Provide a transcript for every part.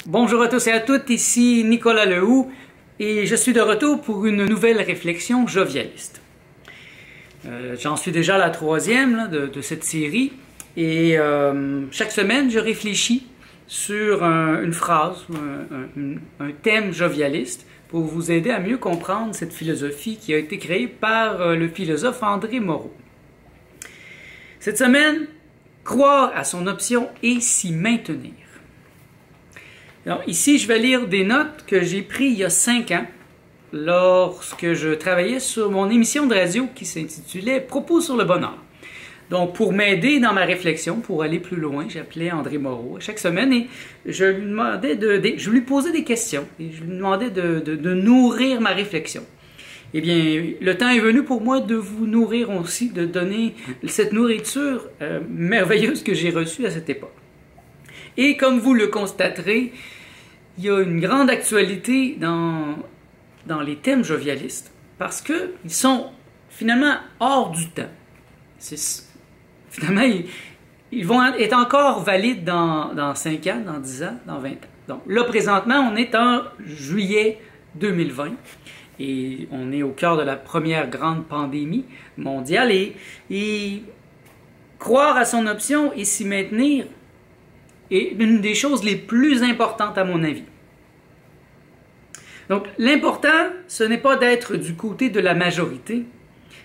Bonjour à tous et à toutes, ici Nicolas Lehoux et je suis de retour pour une nouvelle réflexion jovialiste. J'en suis déjà à la troisième de cette série et chaque semaine je réfléchis sur une phrase, un thème jovialiste pour vous aider à mieux comprendre cette philosophie qui a été créée par le philosophe André Moreau. Cette semaine, croire à son option et s'y maintenir. Alors, ici, je vais lire des notes que j'ai prises il y a 5 ans lorsque je travaillais sur mon émission de radio qui s'intitulait « Propos sur le bonheur ». Donc, pour m'aider dans ma réflexion, pour aller plus loin, j'appelais André Moreau chaque semaine et je lui posais des questions et je lui demandais de nourrir ma réflexion. Eh bien, le temps est venu pour moi de vous nourrir aussi, de donner cette nourriture merveilleuse que j'ai reçue à cette époque. Et comme vous le constaterez, il y a une grande actualité dans les thèmes jovialistes parce qu'ils sont finalement hors du temps. Finalement, ils vont être encore valides dans 5 ans, dans 10 ans, dans 20 ans. Donc là, présentement, on est en juillet 2020 et on est au cœur de la première grande pandémie mondiale et croire à son option et s'y maintenir est une des choses les plus importantes à mon avis. Donc, l'important, ce n'est pas d'être du côté de la majorité,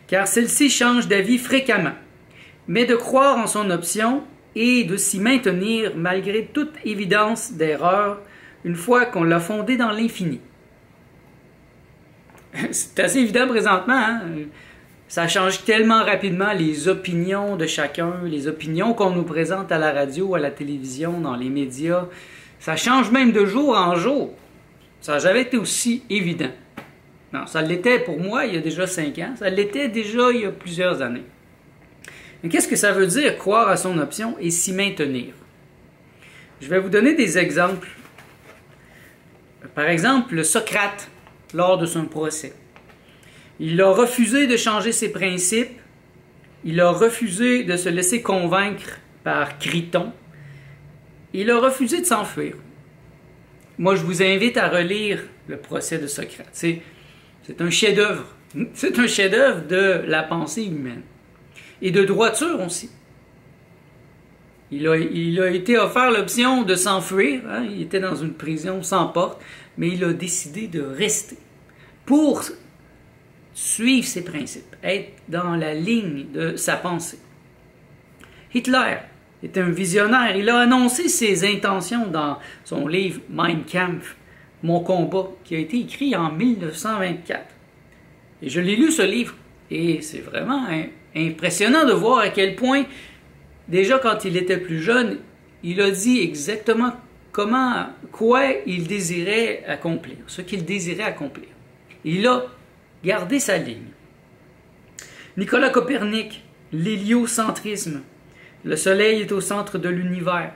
car celle-ci change d'avis fréquemment, mais de croire en son option et de s'y maintenir malgré toute évidence d'erreur une fois qu'on l'a fondée dans l'infini. C'est assez évident présentement, hein? Ça change tellement rapidement les opinions de chacun, les opinions qu'on nous présente à la radio, à la télévision, dans les médias. Ça change même de jour en jour. Ça n'a jamais été aussi évident. Non, ça l'était pour moi il y a déjà 5 ans. Ça l'était déjà il y a plusieurs années. Mais qu'est-ce que ça veut dire croire à son option et s'y maintenir? Je vais vous donner des exemples. Par exemple, Socrate, lors de son procès. Il a refusé de changer ses principes, il a refusé de se laisser convaincre par Criton, il a refusé de s'enfuir. Moi, je vous invite à relire le procès de Socrate. C'est un chef-d'œuvre. C'est un chef-d'œuvre de la pensée humaine. Et de droiture aussi. Il a été offert l'option de s'enfuir. Hein? Il était dans une prison sans porte, mais il a décidé de rester pour suivre ses principes, être dans la ligne de sa pensée. Hitler est un visionnaire. Il a annoncé ses intentions dans son livre « Mein Kampf », « Mon combat », qui a été écrit en 1924. Et je l'ai lu ce livre, et c'est vraiment impressionnant de voir à quel point, déjà quand il était plus jeune, il a dit exactement quoi il désirait accomplir, ce qu'il désirait accomplir. Il a gardé sa ligne. Nicolas Copernic, l'héliocentrisme. Le soleil est au centre de l'univers.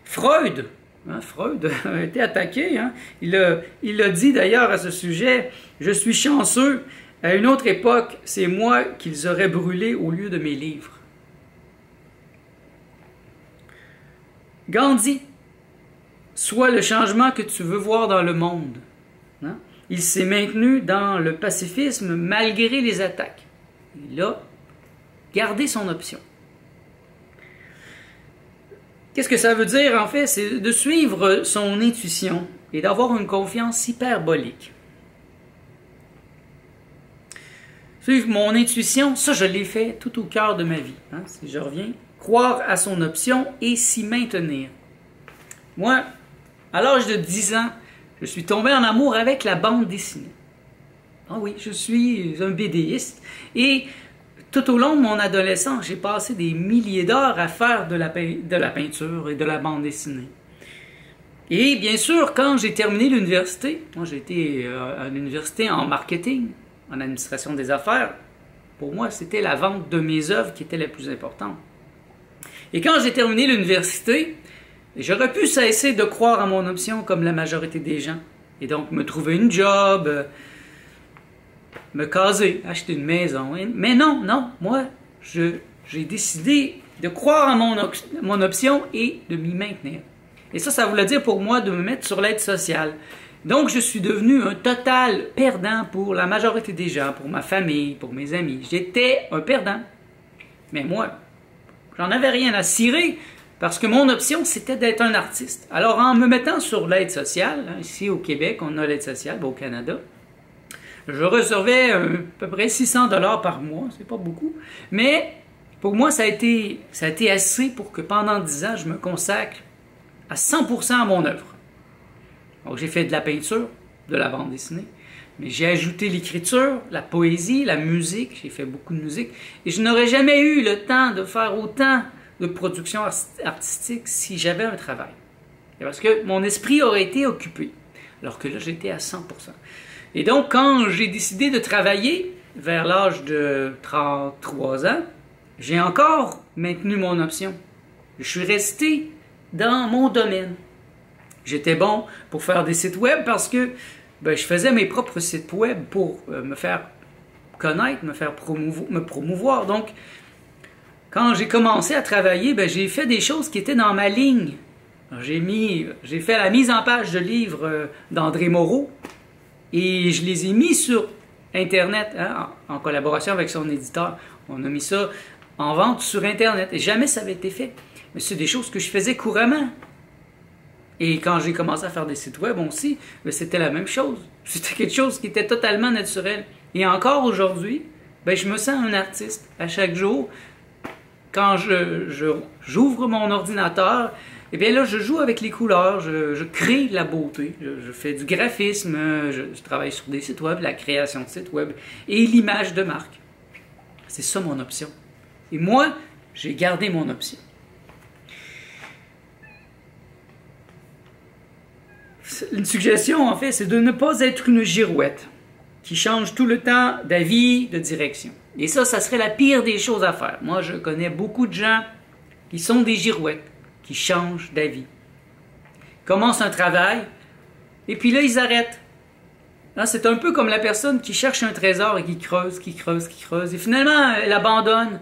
Freud a été attaqué. Hein? Il a dit d'ailleurs à ce sujet, « Je suis chanceux, à une autre époque, c'est moi qu'ils auraient brûlé au lieu de mes livres. » Gandhi, « Sois le changement que tu veux voir dans le monde. » Hein? Il s'est maintenu dans le pacifisme malgré les attaques. Il a gardé son option. Qu'est-ce que ça veut dire en fait? C'est de suivre son intuition et d'avoir une confiance hyperbolique. Suivre mon intuition, ça je l'ai fait tout au cœur de ma vie. Hein, si je reviens, croire à son option et s'y maintenir. Moi, à l'âge de 10 ans, je suis tombé en amour avec la bande dessinée. Ah oui, je suis un BDiste. Et tout au long de mon adolescence, j'ai passé des milliers d'heures à faire de la peinture et de la bande dessinée. Et bien sûr, quand j'ai terminé l'université, moi j'ai été à l'université en marketing, en administration des affaires, pour moi c'était la vente de mes œuvres qui était la plus importante. Et quand j'ai terminé l'université, j'aurais pu cesser de croire à mon option comme la majorité des gens. Et donc me trouver une job, me caser, acheter une maison. Mais non, moi, j'ai décidé de croire à mon option et de m'y maintenir. Et ça voulait dire pour moi de me mettre sur l'aide sociale. Donc, je suis devenu un total perdant pour la majorité des gens, pour ma famille, pour mes amis. J'étais un perdant. Mais moi, j'en avais rien à cirer parce que mon option, c'était d'être un artiste. Alors, en me mettant sur l'aide sociale, ici au Québec, on a l'aide sociale, au Canada, je recevais à peu près 600 $ par mois, c'est pas beaucoup, mais pour moi, ça a été assez pour que pendant 10 ans, je me consacre à 100% à mon œuvre. Donc, j'ai fait de la peinture, de la bande dessinée, mais j'ai ajouté l'écriture, la poésie, la musique, j'ai fait beaucoup de musique, et je n'aurais jamais eu le temps de faire autant de production artistique si j'avais un travail. Parce que mon esprit aurait été occupé, alors que là, j'étais à 100%. Et donc, quand j'ai décidé de travailler, vers l'âge de 33 ans, j'ai encore maintenu mon option. Je suis resté dans mon domaine. J'étais bon pour faire des sites web parce que je faisais mes propres sites web pour me faire connaître, me promouvoir. Donc, quand j'ai commencé à travailler, j'ai fait des choses qui étaient dans ma ligne. J'ai fait la mise en page de livres d'André Moreau et je les ai mis sur Internet, en collaboration avec son éditeur. On a mis ça en vente sur Internet et jamais ça avait été fait. Mais c'est des choses que je faisais couramment. Et quand j'ai commencé à faire des sites web aussi, c'était la même chose. C'était quelque chose qui était totalement naturel. Et encore aujourd'hui, je me sens un artiste. À chaque jour, quand j'ouvre mon ordinateur, eh bien là, je joue avec les couleurs, je crée de la beauté, je fais du graphisme, je travaille sur des sites web, la création de sites web et l'image de marque. C'est ça mon option. Et moi, j'ai gardé mon option. Une suggestion, en fait, c'est de ne pas être une girouette qui change tout le temps d'avis, de direction. Et ça serait la pire des choses à faire. Moi, je connais beaucoup de gens qui sont des girouettes, qui changent d'avis. Ils commencent un travail, et puis là, ils arrêtent. C'est un peu comme la personne qui cherche un trésor et qui creuse, et finalement, elle abandonne.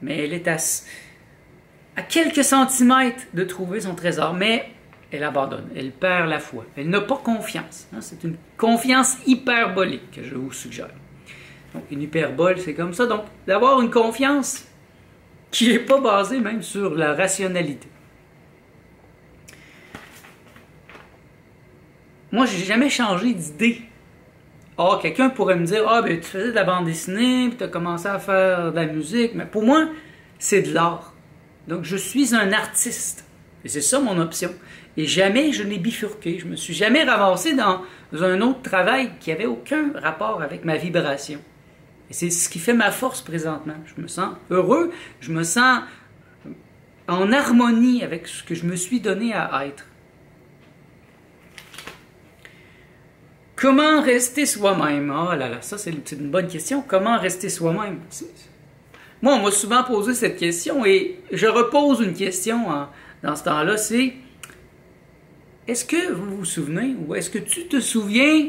Mais elle est à quelques centimètres de trouver son trésor, mais elle abandonne, elle perd la foi, elle n'a pas confiance. C'est une confiance hyperbolique que je vous suggère. Donc une hyperbole, c'est comme ça. Donc d'avoir une confiance qui n'est pas basée même sur la rationalité. Moi, j'ai jamais changé d'idée. Quelqu'un pourrait me dire, tu faisais de la bande dessinée, puis tu as commencé à faire de la musique. Mais pour moi, c'est de l'art. Donc je suis un artiste. Et c'est ça mon option. Et jamais je n'ai bifurqué. Je me suis jamais ramassé dans un autre travail qui n'avait aucun rapport avec ma vibration. Et c'est ce qui fait ma force présentement. Je me sens heureux, je me sens en harmonie avec ce que je me suis donné à être. Comment rester soi-même? Oh là là, ça c'est une bonne question. Comment rester soi-même? Moi, on m'a souvent posé cette question et je repose une question dans ce temps-là, c'est: est-ce que vous vous souvenez ou est-ce que tu te souviens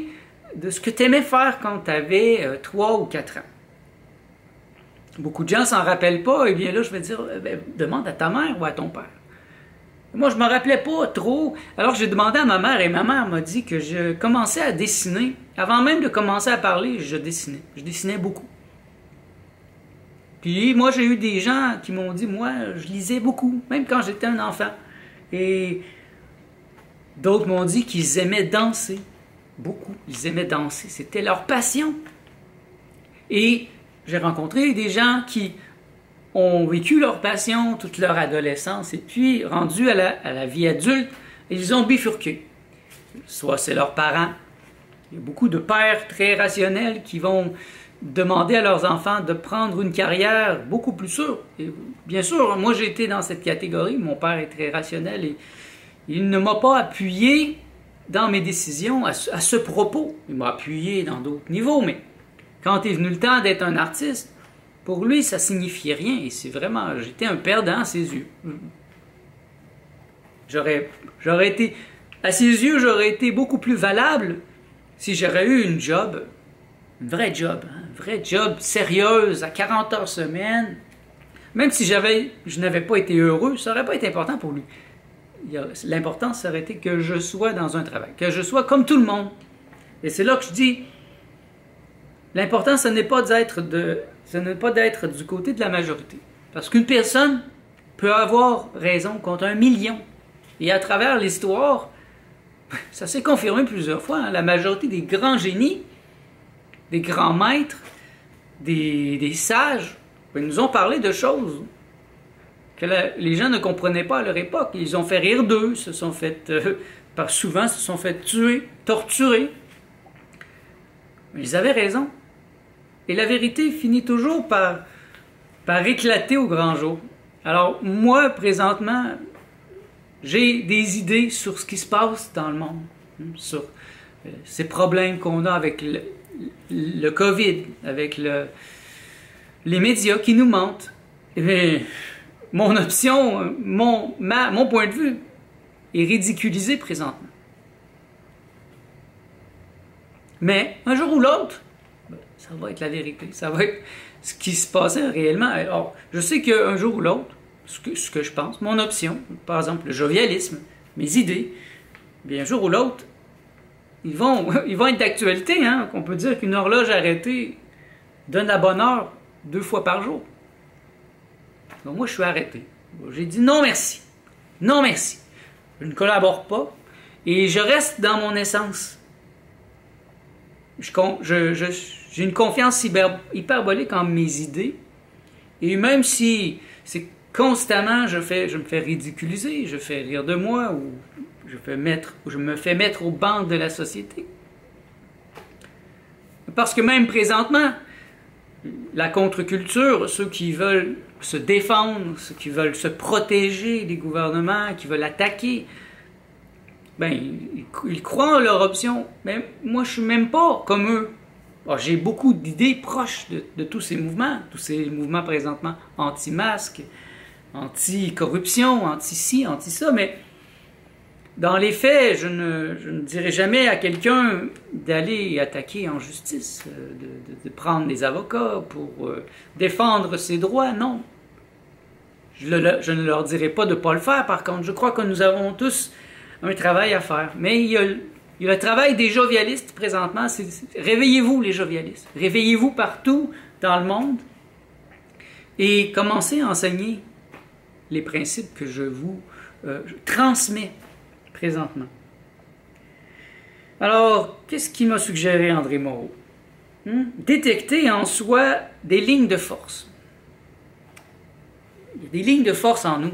de ce que tu aimais faire quand tu avais 3 ou 4 ans? Beaucoup de gens ne s'en rappellent pas. Eh bien là, je vais dire, demande à ta mère ou à ton père. Moi, je ne me rappelais pas trop. Alors, j'ai demandé à ma mère et ma mère m'a dit que je commençais à dessiner. Avant même de commencer à parler, je dessinais. Je dessinais beaucoup. Puis, moi, j'ai eu des gens qui m'ont dit, moi, je lisais beaucoup, même quand j'étais un enfant. Et d'autres m'ont dit qu'ils aimaient danser. Beaucoup. Ils aimaient danser. C'était leur passion. Et j'ai rencontré des gens qui ont vécu leur passion toute leur adolescence et puis, rendus à la vie adulte, ils ont bifurqué. Soit c'est leurs parents. Il y a beaucoup de pères très rationnels qui vont demander à leurs enfants de prendre une carrière beaucoup plus sûre. Et bien sûr, moi j'ai été dans cette catégorie. Mon père est très rationnel et il ne m'a pas appuyé dans mes décisions à ce propos. Il m'a appuyé dans d'autres niveaux, mais quand est venu le temps d'être un artiste, pour lui, ça signifiait rien. Et c'est vraiment, j'étais un perdant à ses yeux. J'aurais été, à ses yeux, j'aurais été beaucoup plus valable si j'aurais eu une vraie job sérieuse, à 40 heures semaine. Même si je n'avais pas été heureux, ça n'aurait pas été important pour lui. L'important, ça aurait été que je sois dans un travail, que je sois comme tout le monde. Et c'est là que je dis, l'important, ce n'est pas d'être du côté de la majorité. Parce qu'une personne peut avoir raison contre 1 million. Et à travers l'histoire, ça s'est confirmé plusieurs fois, hein, la majorité des grands génies, des grands maîtres, des sages, ils nous ont parlé de choses que les gens ne comprenaient pas à leur époque. Ils ont fait rire d'eux, souvent se sont fait tuer, torturer. Ils avaient raison. Et la vérité finit toujours par éclater au grand jour. Alors, moi, présentement, j'ai des idées sur ce qui se passe dans le monde, sur ces problèmes qu'on a avec le COVID, avec les médias qui nous mentent. Et bien, mon option, mon point de vue est ridiculisé présentement. Mais un jour ou l'autre, ça va être la vérité, ça va être ce qui se passait réellement. Alors, je sais qu'un jour ou l'autre, ce que je pense, mon option, par exemple le jovialisme, mes idées, bien un jour ou l'autre, ils vont être d'actualité. Hein? On peut dire qu'une horloge arrêtée donne la bonne heure 2 fois par jour. Donc moi, je suis arrêté. J'ai dit non merci. Non merci. Je ne collabore pas et je reste dans mon essence. J'ai une confiance hyperbolique en mes idées. Et même si c'est constamment, je me fais ridiculiser, je fais rire de moi, ou je me fais mettre au banc de la société. Parce que même présentement, la contre-culture, ceux qui veulent se défendre, ceux qui veulent se protéger des gouvernements, qui veulent attaquer, ben, ils croient en leur option. Mais moi, je suis même pas comme eux. Alors, j'ai beaucoup d'idées proches de tous ces mouvements présentement anti-masques, anti-corruption, anti-ci, anti-ça, mais dans les faits, je ne dirais jamais à quelqu'un d'aller attaquer en justice, de prendre des avocats pour défendre ses droits, non. Je ne leur dirai pas de ne pas le faire, par contre. Je crois que nous avons tous un travail à faire. Mais il y a le travail des jovialistes présentement. Réveillez-vous, les jovialistes. Réveillez-vous partout dans le monde et commencez à enseigner les principes que je vous transmets présentement. Alors, qu'est-ce qu'il m'a suggéré André Moreau? Détecter en soi des lignes de force. Il y a des lignes de force en nous.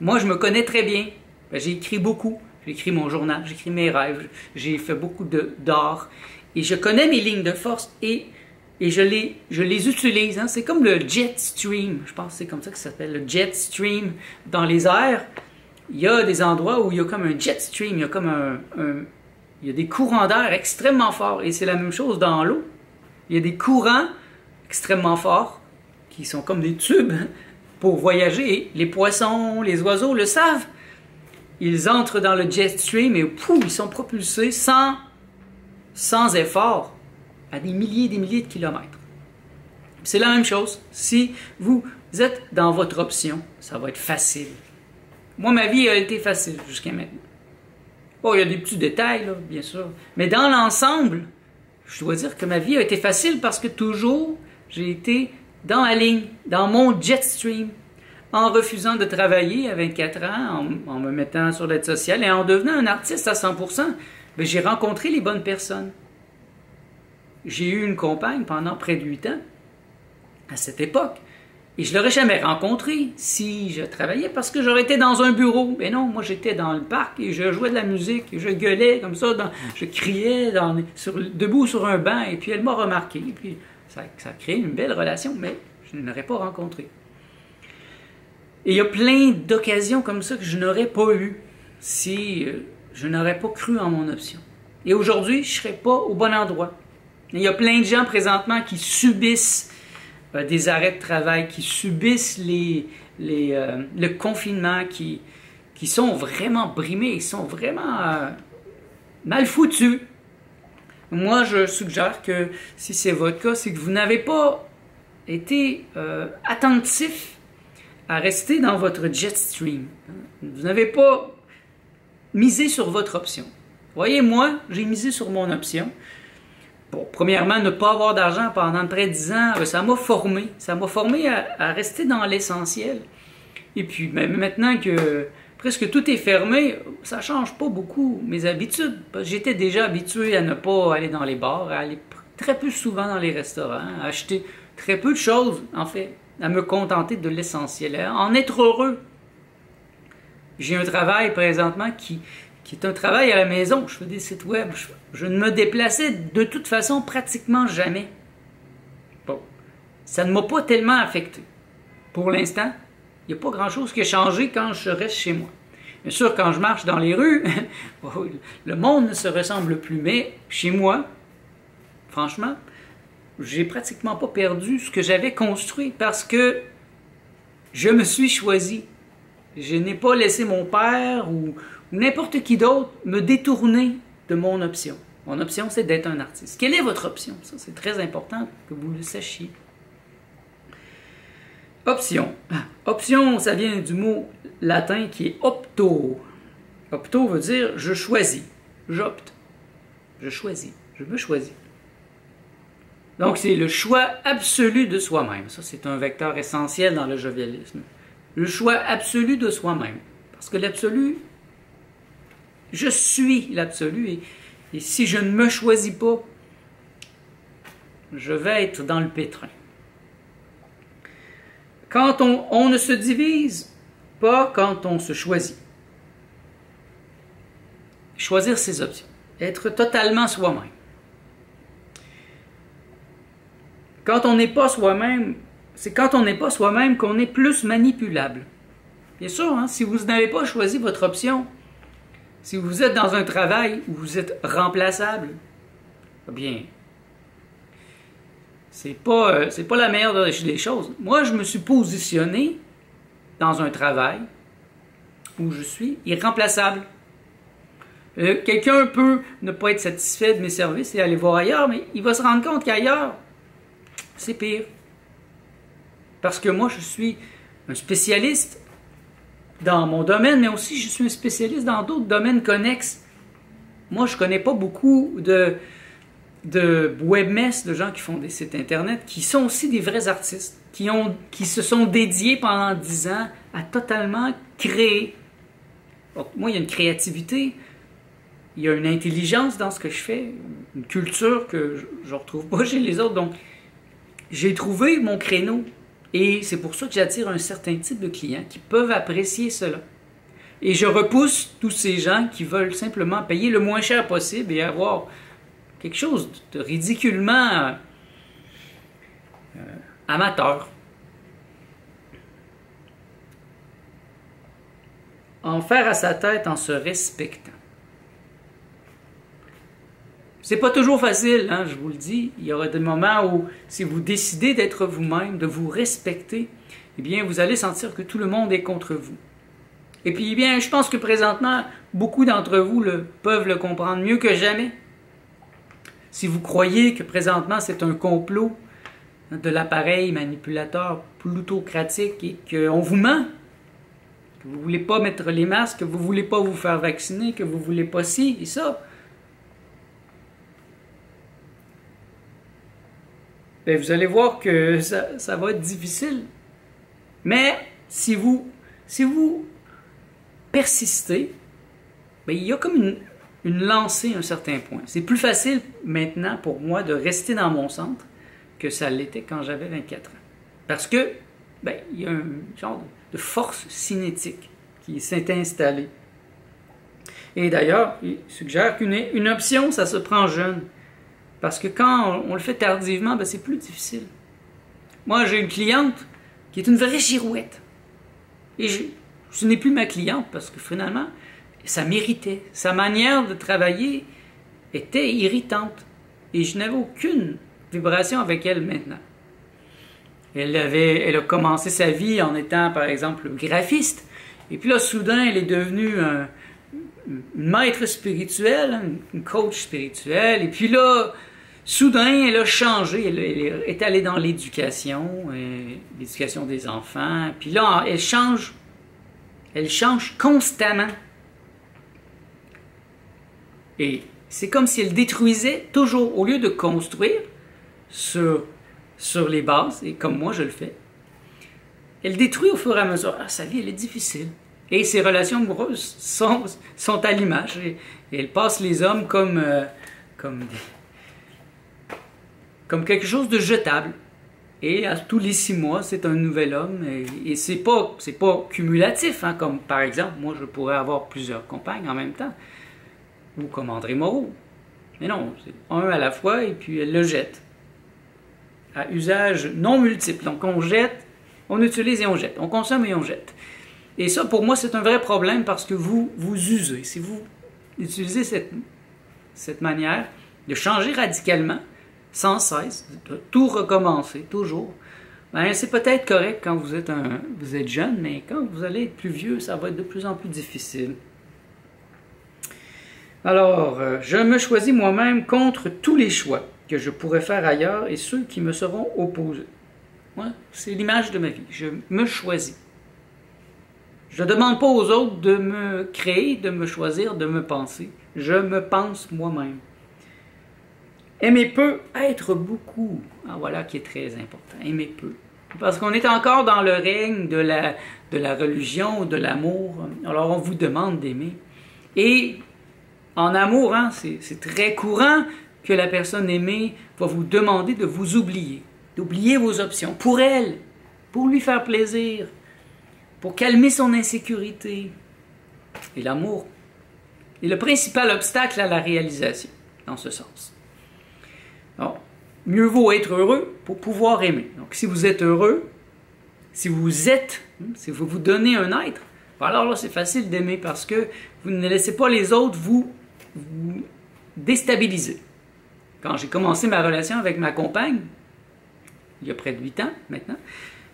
Moi, je me connais très bien. J'ai écrit beaucoup. J'ai écrit mon journal, j'ai écrit mes rêves, j'ai fait beaucoup d'art. Et je connais mes lignes de force et je les utilise. Hein. C'est comme le jet stream. Je pense que c'est comme ça que ça s'appelle, le jet stream. Dans les airs, il y a des endroits où il y a comme un jet stream. Il y a comme il y a des courants d'air extrêmement forts. Et c'est la même chose dans l'eau. Il y a des courants extrêmement forts qui sont comme des tubes pour voyager. Et les poissons, les oiseaux le savent. Ils entrent dans le jet stream et pouf, ils sont propulsés sans effort à des milliers et des milliers de kilomètres. C'est la même chose. Si vous êtes dans votre option, ça va être facile. Moi, ma vie a été facile jusqu'à maintenant. Bon, il y a des petits détails, là, bien sûr. Mais dans l'ensemble, je dois dire que ma vie a été facile parce que toujours, j'ai été dans la ligne, dans mon jet stream, en refusant de travailler à 24 ans, en me mettant sur l'aide sociale et en devenant un artiste à 100%, bien, j'ai rencontré les bonnes personnes. J'ai eu une compagne pendant près de 8 ans, à cette époque, et je ne l'aurais jamais rencontrée si je travaillais, parce que j'aurais été dans un bureau. Mais non, moi j'étais dans le parc et je jouais de la musique, et je gueulais comme ça, je criais debout sur un banc, et puis elle m'a remarqué, et puis ça a créé une belle relation, mais je ne l'aurais pas rencontrée. Et il y a plein d'occasions comme ça que je n'aurais pas eues si je n'aurais pas cru en mon option. Et aujourd'hui, je ne serais pas au bon endroit. Il y a plein de gens présentement qui subissent des arrêts de travail, qui subissent le confinement, qui sont vraiment brimés, qui sont vraiment mal foutus. Moi, je suggère que si c'est votre cas, c'est que vous n'avez pas été attentif à rester dans votre jet stream. Vous n'avez pas misé sur votre option. Voyez, moi, j'ai misé sur mon option. Bon, premièrement, ne pas avoir d'argent pendant près de 10 ans, ça m'a formé. Ça m'a formé à rester dans l'essentiel. Et puis, même maintenant que presque tout est fermé, ça ne change pas beaucoup mes habitudes. J'étais déjà habitué à ne pas aller dans les bars, à aller très peu souvent dans les restaurants, à acheter très peu de choses, en fait, à me contenter de l'essentiel, à en être heureux. J'ai un travail présentement qui est un travail à la maison. Je fais des sites web. Je ne me déplaçais de toute façon pratiquement jamais. Bon, ça ne m'a pas tellement affecté. Pour l'instant, il n'y a pas grand-chose qui a changé quand je reste chez moi. Bien sûr, quand je marche dans les rues, le monde ne se ressemble plus. Mais chez moi, franchement, j'ai pratiquement pas perdu ce que j'avais construit parce que je me suis choisi. Je n'ai pas laissé mon père ou n'importe qui d'autre me détourner de mon option. Mon option, c'est d'être un artiste. Quelle est votre option? Ça, c'est très important que vous le sachiez. Option. Option, ça vient du mot latin qui est opto. Opto veut dire je choisis, j'opte, je choisis, je me choisis. Donc, c'est le choix absolu de soi-même. Ça, c'est un vecteur essentiel dans le jovialisme. Le choix absolu de soi-même. Parce que l'absolu, je suis l'absolu. Et si je ne me choisis pas, je vais être dans le pétrin. Quand on ne se divise pas quand on se choisit. Choisir ses options. Être totalement soi-même. Quand on n'est pas soi-même, c'est quand on n'est pas soi-même qu'on est plus manipulable. Bien sûr, hein, si vous n'avez pas choisi votre option, si vous êtes dans un travail où vous êtes remplaçable, eh bien, c'est pas la meilleure des choses. Moi, je me suis positionné dans un travail où je suis irremplaçable. Quelqu'un peut ne pas être satisfait de mes services et aller voir ailleurs, mais il va se rendre compte qu'ailleurs, c'est pire. Parce que moi, je suis un spécialiste dans mon domaine, mais aussi je suis un spécialiste dans d'autres domaines connexes. Moi, je ne connais pas beaucoup de webmestres, de gens qui font des sites Internet, qui sont aussi des vrais artistes, qui se sont dédiés pendant 10 ans à totalement créer. Donc, moi, il y a une créativité, il y a une intelligence dans ce que je fais, une culture que je ne retrouve pas chez les autres. Donc, j'ai trouvé mon créneau. Et c'est pour ça que j'attire un certain type de clients qui peuvent apprécier cela. Et je repousse tous ces gens qui veulent simplement payer le moins cher possible et avoir quelque chose de ridiculement amateur. En faire à sa tête en se respectant. C'est pas toujours facile, hein, je vous le dis. Il y aura des moments où, si vous décidez d'être vous-même, de vous respecter, eh bien, vous allez sentir que tout le monde est contre vous. Et puis, eh bien, je pense que présentement, beaucoup d'entre vous peuvent le comprendre mieux que jamais. Si vous croyez que présentement, c'est un complot de l'appareil manipulateur plutocratique et qu'on vous ment, que vous ne voulez pas mettre les masques, que vous ne voulez pas vous faire vacciner, que vous ne voulez pas ci et ça, bien, vous allez voir que ça va être difficile. Mais si vous persistez, bien, il y a comme une lancée à un certain point. C'est plus facile maintenant pour moi de rester dans mon centre que ça l'était quand j'avais 24 ans. Parce que bien, il y a un genre de force cinétique qui s'est installée. Et d'ailleurs, il suggère qu'une option, ça se prend jeune. Parce que quand on le fait tardivement, ben c'est plus difficile. Moi, j'ai une cliente qui est une vraie girouette. Et ce n'est plus ma cliente parce que finalement, ça m'irritait. Sa manière de travailler était irritante. Et je n'avais aucune vibration avec elle maintenant. Elle a commencé sa vie en étant, par exemple, graphiste. Et puis là, soudain, elle est devenue une maître spirituelle, une coach spirituelle. Et puis là, soudain, elle a changé, elle est allée dans l'éducation des enfants, puis là, elle change constamment. Et c'est comme si elle détruisait toujours, au lieu de construire sur les bases, et comme moi je le fais, elle détruit au fur et à mesure. Ah, sa vie, elle est difficile. Et ses relations amoureuses sont à l'image. Et elle passe les hommes comme quelque chose de jetable. Et à tous les 6 mois, c'est un nouvel homme. Et c'est pas cumulatif, hein, comme par exemple, moi, je pourrais avoir plusieurs compagnes en même temps. Ou comme André Moreau. Mais non, c'est un à la fois, et puis elle le jette. À usage non multiple. Donc on jette, on utilise et on jette. On consomme et on jette. Et ça, pour moi, c'est un vrai problème parce que vous usez. Si vous utilisez cette manière de changer radicalement, sans cesse, de tout recommencer, toujours, ben, c'est peut-être correct quand vous êtes jeune, mais quand vous allez être plus vieux, ça va être de plus en plus difficile. Alors, je me choisis moi-même contre tous les choix que je pourrais faire ailleurs et ceux qui me seront opposés. Ouais, c'est l'image de ma vie. Je me choisis. Je ne demande pas aux autres de me créer, de me choisir, de me penser. Je me pense moi-même. Aimer peu, être beaucoup. Ah, voilà qui est très important. Aimer peu. Parce qu'on est encore dans le règne de la religion ou de l'amour. Alors on vous demande d'aimer. Et en amour, hein, c'est très courant que la personne aimée va vous demander de vous oublier. D'oublier vos options. Pour elle. Pour lui faire plaisir. Pour calmer son insécurité. Et l'amour est le principal obstacle à la réalisation, dans ce sens. Alors, mieux vaut être heureux pour pouvoir aimer. Donc, si vous êtes heureux, si vous vous donnez un être, alors là, c'est facile d'aimer parce que vous ne laissez pas les autres vous déstabiliser. Quand j'ai commencé ma relation avec ma compagne, il y a près de 8 ans maintenant,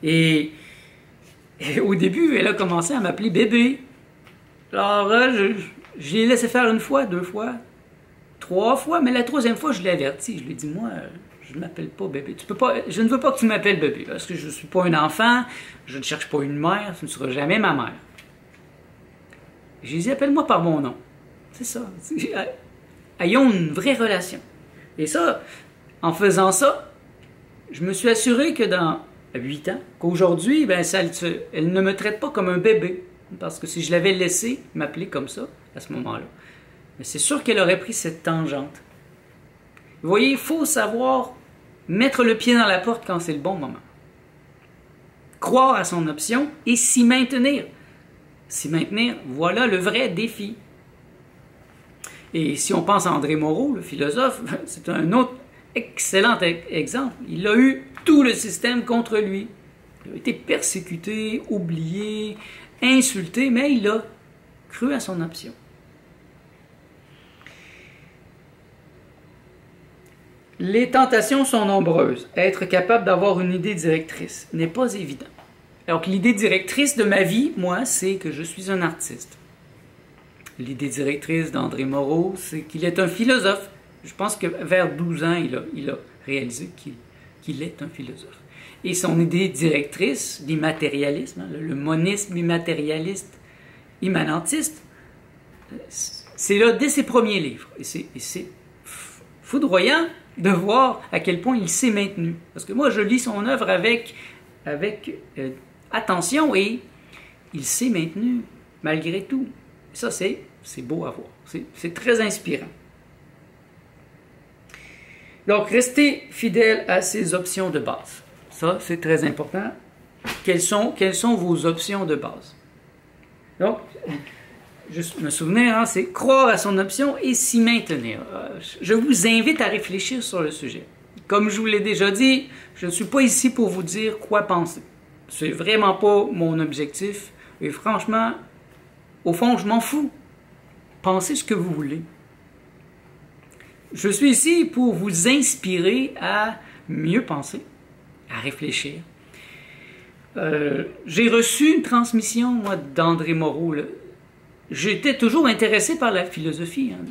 et au début, elle a commencé à m'appeler bébé. Alors, je l'ai laissé faire 1 fois, 2 fois, 3 fois, mais la 3e fois, je l'ai averti. Je lui ai dit, moi, je ne m'appelle pas bébé. Je ne veux pas que tu m'appelles bébé, parce que je ne suis pas un enfant, je ne cherche pas une mère, tu ne seras jamais ma mère. J'ai dit, appelle-moi par mon nom. C'est ça. Ayons une vraie relation. Et ça, en faisant ça, je me suis assuré que dans 8 ans, qu'aujourd'hui, ben, elle ne me traite pas comme un bébé. Parce que si je l'avais laissé m'appeler comme ça, à ce moment-là, mais c'est sûr qu'elle aurait pris cette tangente. Vous voyez, il faut savoir mettre le pied dans la porte quand c'est le bon moment. Croire à son option et s'y maintenir. S'y maintenir, voilà le vrai défi. Et si on pense à André Moreau, le philosophe, c'est un autre excellent exemple. Il a eu tout le système contre lui. Il a été persécuté, oublié, insulté, mais il a cru à son option. Les tentations sont nombreuses. Être capable d'avoir une idée directrice n'est pas évident. Alors que l'idée directrice de ma vie, moi, c'est que je suis un artiste. L'idée directrice d'André Moreau, c'est qu'il est un philosophe. Je pense que vers 12 ans, il a réalisé qu'il est un philosophe. Et son idée directrice, l'immatérialisme, le monisme immatérialiste, immanentiste, c'est là dès ses premiers livres. Et c'est foudroyant de voir à quel point il s'est maintenu. Parce que moi, je lis son œuvre avec attention et il s'est maintenu malgré tout. Et ça, c'est beau à voir. C'est très inspirant. Donc, restez fidèle à ses options de base. Ça, c'est très important. Quelles sont vos options de base? Donc, juste me souvenir, hein, c'est croire à son option et s'y maintenir. Je vous invite à réfléchir sur le sujet. Comme je vous l'ai déjà dit, je ne suis pas ici pour vous dire quoi penser. C'est vraiment pas mon objectif. Et franchement, au fond, je m'en fous. Pensez ce que vous voulez. Je suis ici pour vous inspirer à mieux penser, à réfléchir. J'ai reçu une transmission, moi, d'André Moreau. J'étais toujours intéressé par la philosophie. Hein.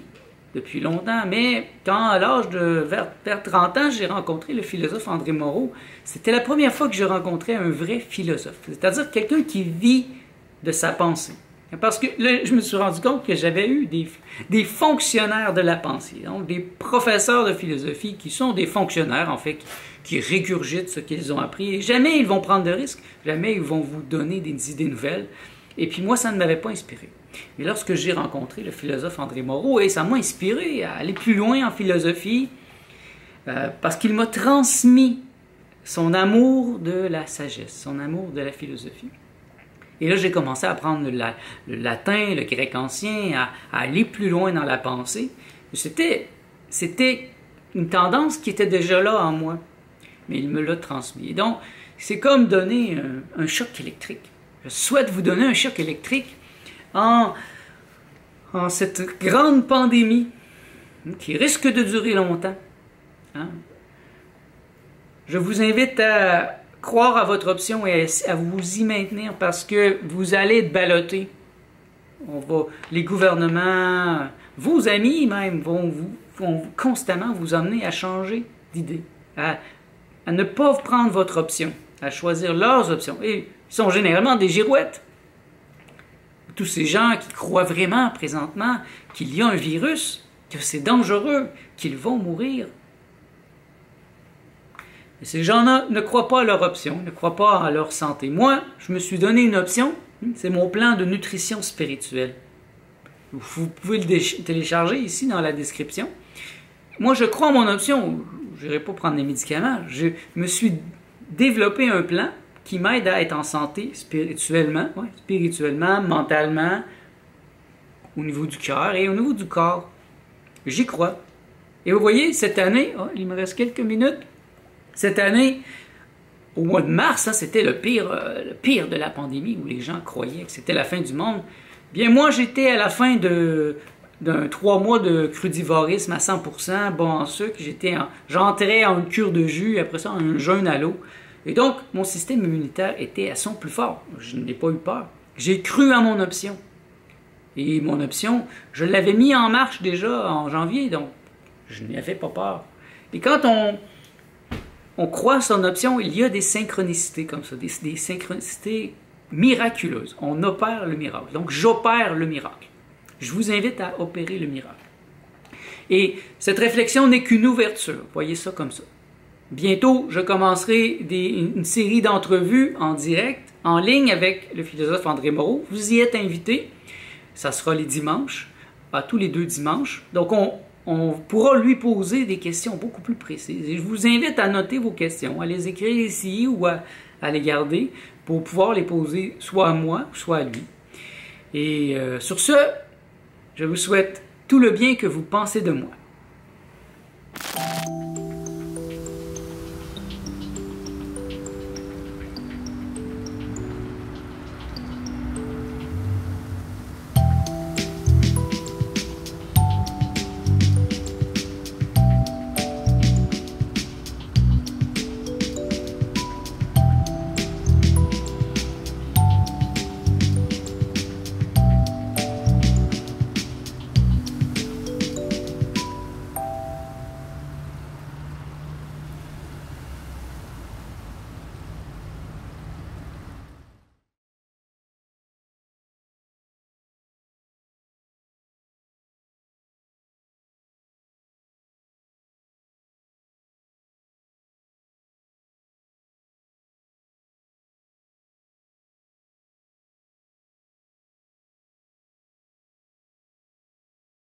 depuis longtemps, mais quand à l'âge de vers 30 ans, j'ai rencontré le philosophe André Moreau, c'était la première fois que je rencontrais un vrai philosophe, c'est-à-dire quelqu'un qui vit de sa pensée. Parce que là, je me suis rendu compte que j'avais eu des fonctionnaires de la pensée, donc des professeurs de philosophie qui sont des fonctionnaires, en fait, qui régurgitent ce qu'ils ont appris. Et jamais ils vont prendre de risques, jamais ils vont vous donner des idées nouvelles. Et puis moi, ça ne m'avait pas inspiré. Mais lorsque j'ai rencontré le philosophe André Moreau, et ça m'a inspiré à aller plus loin en philosophie, parce qu'il m'a transmis son amour de la sagesse, son amour de la philosophie. Et là, j'ai commencé à apprendre le latin, le grec ancien, à aller plus loin dans la pensée. C'était une tendance qui était déjà là en moi, mais il me l'a transmis. Et donc, c'est comme donner un choc électrique. Je souhaite vous donner un choc électrique en cette grande pandémie qui risque de durer longtemps. Hein? Je vous invite à croire à votre option et à vous y maintenir parce que vous allez être ballottés. Les gouvernements, vos amis même, vont constamment vous emmener à changer d'idée, à ne pas prendre votre option, à choisir leurs options. Et ils sont généralement des girouettes. Tous ces gens qui croient vraiment présentement qu'il y a un virus, que c'est dangereux, qu'ils vont mourir. Et ces gens-là ne croient pas à leur option, ne croient pas à leur santé. Moi, je me suis donné une option, c'est mon plan de nutrition spirituelle. Vous pouvez le télécharger ici dans la description. Moi, je crois à mon option, je n'irai pas prendre des médicaments. Je me suis développé un plan qui m'aide à être en santé spirituellement, mentalement, au niveau du cœur et au niveau du corps. J'y crois. Et vous voyez, cette année, il me reste quelques minutes, cette année, au mois de mars, c'était le pire de la pandémie où les gens croyaient que c'était la fin du monde. Bien, moi, j'étais à la fin d'un 3 mois de crudivorisme à 100%, bon en sucre. J'entrais en une cure de jus, après ça, en un jeûne à l'eau. Et donc, mon système immunitaire était à son plus fort. Je n'ai pas eu peur. J'ai cru à mon option. Et mon option, je l'avais mis en marche déjà en janvier, donc je n'y avais pas peur. Et quand on croit à son option, il y a des synchronicités comme ça, des synchronicités miraculeuses. On opère le miracle. Donc, j'opère le miracle. Je vous invite à opérer le miracle. Et cette réflexion n'est qu'une ouverture. Voyez ça comme ça. Bientôt, je commencerai une série d'entrevues en direct, en ligne avec le philosophe André Moreau. Vous y êtes invités. Ça sera les dimanches, tous les 2 dimanches. Donc, on pourra lui poser des questions beaucoup plus précises. Et je vous invite à noter vos questions, à les écrire ici ou à les garder pour pouvoir les poser soit à moi, soit à lui. Et sur ce, je vous souhaite tout le bien que vous pensez de moi.